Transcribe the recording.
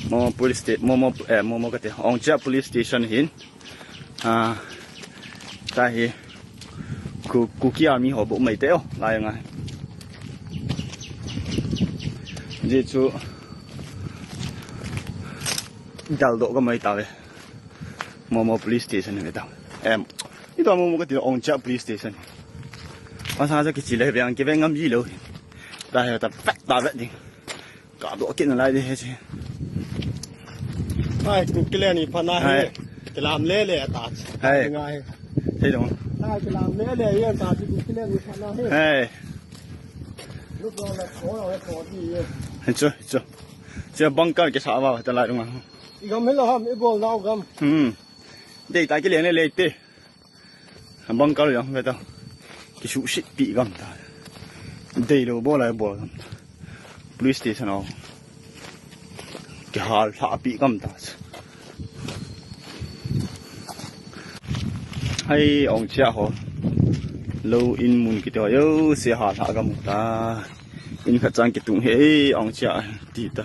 Momo police station Momo cái ông cha police station hin ta hi cu kia mi họ bộ mấy téo lại ngay gì chú đào độ cái mấy tao vậy Momo police station này tao em ít tao Momo cái ông cha police station mà sao cái chỉ là cái bên ngâm gì đâu ta hiểu ta phát ta vậy đi cả độ kiện lại đi hết chứ ai cụ cái này phần này cái làm lê lê ta hay thấy đúng ai cái làm lê lê yên ta thì cụ cái này phần này lúc đó là có gì chưa chưa băng cái sao vào ta lại đúng không gam hết là ít bol nào gam đây tại cái này lấy tê băng cái rồi vậy tao cái số shit bị gam ta đây là bol lại bol police station nào cái hal hạ bị gam ta hay ông cha họ lâu in mun cái đó yêu sẽ hal hạ gam ta in khát trang cái tung hệ ông cha đi ta